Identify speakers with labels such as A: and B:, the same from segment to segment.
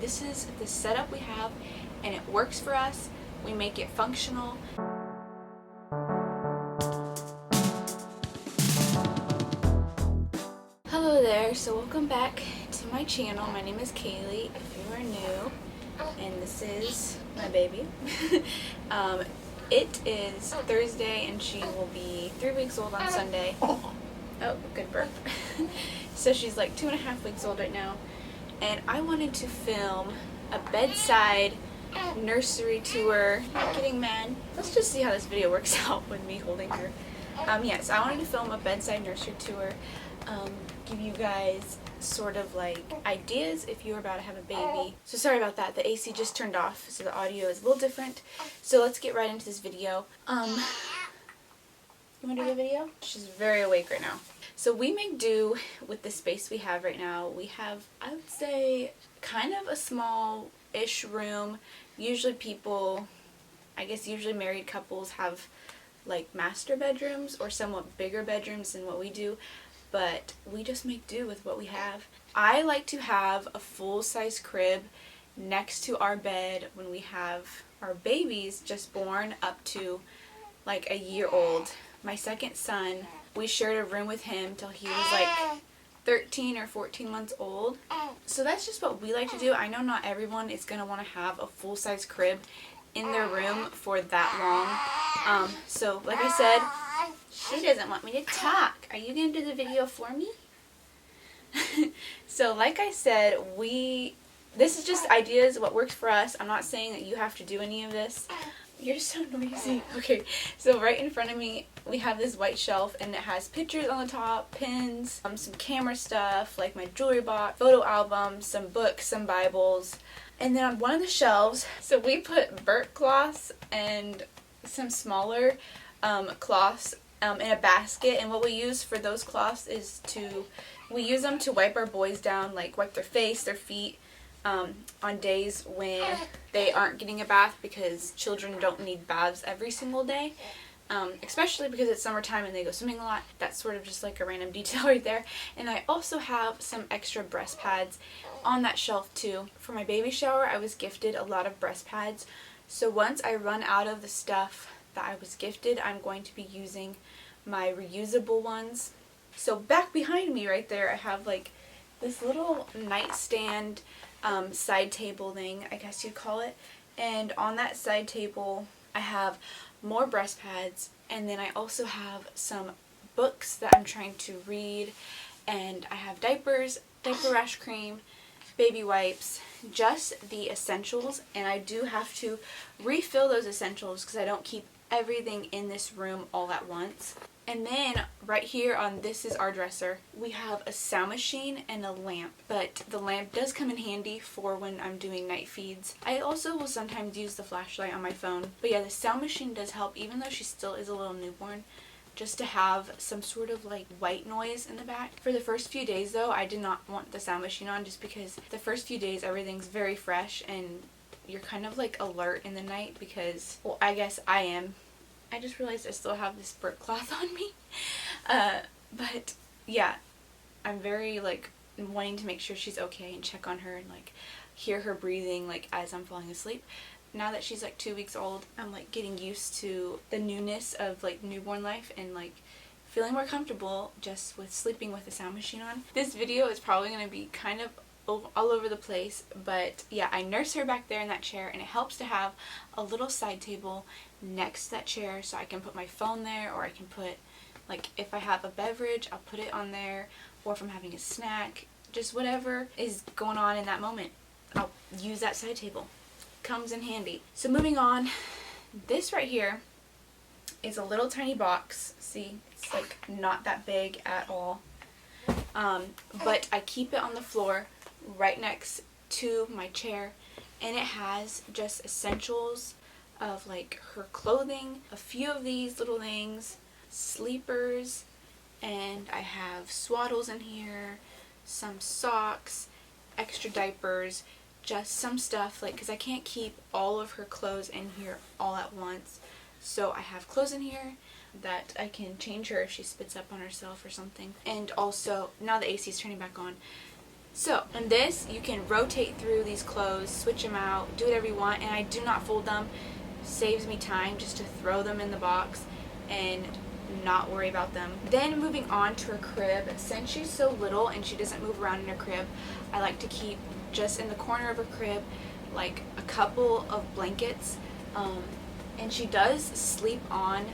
A: this is the setup we have, and it works for us. We make it functional. Hello there, so welcome back to my channel. My name is Kaylee, if you are new, and this is my baby. It is Thursday, and she will be 3 weeks old on Sunday. Oh, good burp. So she's like 2.5 weeks old right now, and I wanted to film a bedside nursery tour. Not getting mad. Let's just see how this video works out with me holding her. Yes, I wanted to film a bedside nursery tour. Give you guys sort of like ideas if you're about to have a baby. So sorry about that, the AC just turned off, so the audio is a little different. So let's get right into this video. You want to do the video? She's very awake right now. So we make do with the space we have right now. We have, I would say, kind of a small-ish room. Usually people, I guess usually married couples have like master bedrooms or somewhat bigger bedrooms than what we do. But we just make do with what we have. I like to have a full-size crib next to our bed when we have our babies just born up to like a year old. My second son, we shared a room with him till he was like 13 or 14 months old. So that's just what we like to do. I know not everyone is going to want to have a full-size crib in their room for that long. So like I said, she doesn't want me to talk. Are you going to do the video for me? So like I said, this is just ideas, what works for us. I'm not saying that you have to do any of this. You're so noisy. Okay, so right in front of me, we have this white shelf, and it has pictures on the top, pins, some camera stuff, like my jewelry box, photo albums, some books, some Bibles. And then on one of the shelves, so we put burp cloths and some smaller cloths in a basket, and what we use for those cloths is we use them to wipe our boys down, like wipe their face, their feet, on days when they aren't getting a bath, because children don't need baths every single day, especially because it's summertime and they go swimming a lot. That's sort of just like a random detail right there. And I also have some extra breast pads on that shelf too. For my baby shower, I was gifted a lot of breast pads, so once I run out of the stuff that I was gifted, I'm going to be using my reusable ones. So back behind me right there, I have like this little nightstand side table thing, I guess you'd call it. And on that side table, I have more breast pads, and then I also have some books that I'm trying to read, and I have diapers, diaper rash cream, baby wipes, just the essentials. And I do have to refill those essentials because I don't keep everything in this room all at once. And then right here on this is our dresser, we have a sound machine and a lamp, but the lamp does come in handy for when I'm doing night feeds. I also will sometimes use the flashlight on my phone, but yeah, the sound machine does help, even though she still is a little newborn, just to have some sort of like white noise in the back. For the first few days though, I did not want the sound machine on, just because the first few days everything's very fresh and you're kind of like alert in the night, because, well, I guess I am. I just realized I still have this burp cloth on me. But yeah, I'm very like wanting to make sure she's okay and check on her and like hear her breathing like as I'm falling asleep. Now that she's like 2 weeks old, I'm like getting used to the newness of like newborn life and like feeling more comfortable just with sleeping with the sound machine on. This video is probably going to be kind of all over the place, but yeah, I nurse her back there in that chair, and it helps to have a little side table next to that chair so I can put my phone there, or I can put, like, if I have a beverage, I'll put it on there, or if I'm having a snack, just whatever is going on in that moment, I'll use that side table. Comes in handy. So moving on, this right here is a little tiny box. See, it's like not that big at all, but I keep it on the floor right next to my chair, and it has just essentials of like her clothing, a few of these little things, sleepers, and I have swaddles in here, some socks, extra diapers, just some stuff, like, because I can't keep all of her clothes in here all at once. So I have clothes in here that I can change her if she spits up on herself or something. And also, now the AC is turning back on, So in this, you can rotate through these clothes, switch them out, do whatever you want, and I do not fold them. Saves me time just to throw them in the box and not worry about them. Then moving on to her crib, since she's so little and she doesn't move around in her crib, I like to keep just in the corner of her crib like a couple of blankets, and she does sleep on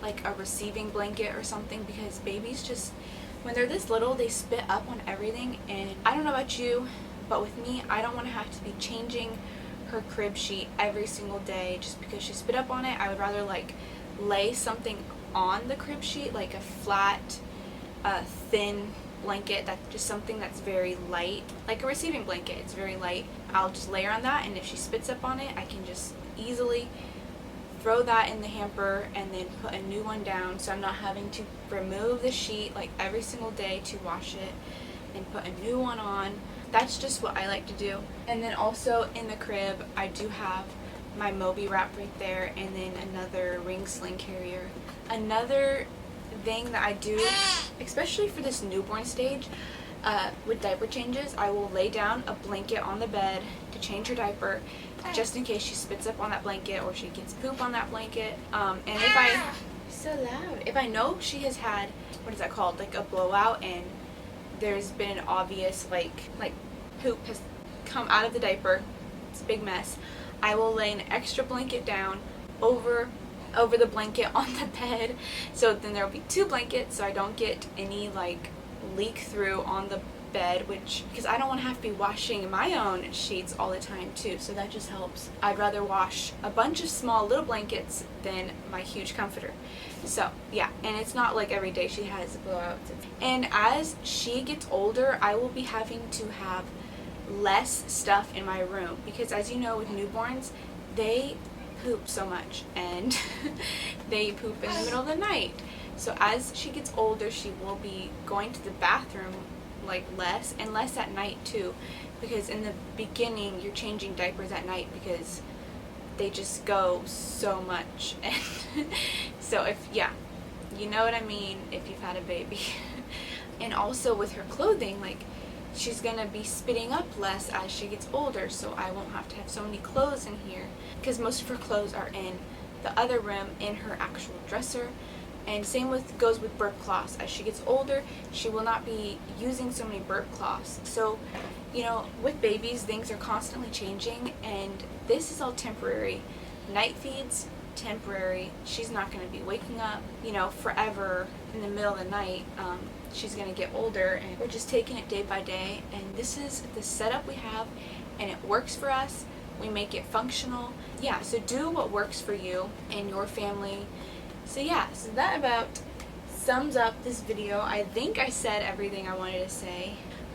A: like a receiving blanket or something, because babies just, when they're this little, they spit up on everything. And I don't know about you, but with me, I don't want to have to be changing her crib sheet every single day just because she spit up on it. I would rather like lay something on the crib sheet, like a flat, thin blanket, that's just something that's very light, like a receiving blanket. It's very light. I'll just layer on that, and if she spits up on it, I can just easily throw that in the hamper and then put a new one down, so I'm not having to remove the sheet like every single day to wash it and put a new one on. That's just what I like to do. And then also in the crib, I do have my Moby wrap right there, and then another ring sling carrier. Another thing that I do, especially for this newborn stage, with diaper changes, I will lay down a blanket on the bed to change her diaper, just in case she spits up on that blanket or she gets poop on that blanket. And if I, so loud, if I know she has had, what is that called, like a blowout, and there's been an obvious like poop has come out of the diaper, it's a big mess, I will lay an extra blanket down over the blanket on the bed, so then there will be two blankets, so I don't get any like leak through on the bed, which, because I don't want to have to be washing my own sheets all the time too, so that just helps. I'd rather wash a bunch of small little blankets than my huge comforter. So yeah, and it's not like every day she has blowouts. And as she gets older, I will be having to have less stuff in my room, because as you know, with newborns, they poop so much, and they poop in the middle of the night. So as she gets older, she will be going to the bathroom like less, and less at night too, because in the beginning you're changing diapers at night because they just go so much. And so if, yeah, you know what I mean if you've had a baby. And also with her clothing, like, she's gonna be spitting up less as she gets older, so I won't have to have so many clothes in here, because most of her clothes are in the other room in her actual dresser. And same goes with burp cloths. As she gets older, she will not be using so many burp cloths. So, you know, with babies, things are constantly changing, and this is all temporary. Night feeds, temporary. She's not going to be waking up, you know, forever in the middle of the night. She's going to get older, and we're just taking it day by day. And this is the setup we have, and it works for us. We make it functional. Yeah, so do what works for you and your family. So yeah, so that about sums up this video. I think I said everything I wanted to say.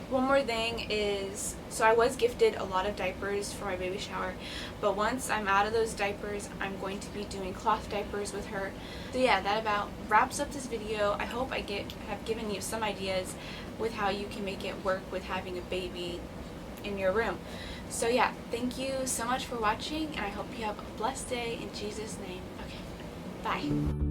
A: One more thing is, so I was gifted a lot of diapers for my baby shower, but once I'm out of those diapers, I'm going to be doing cloth diapers with her. So yeah, that about wraps up this video. I hope I have given you some ideas with how you can make it work with having a baby in your room. So yeah, thank you so much for watching, and I hope you have a blessed day in Jesus' name. Okay, bye.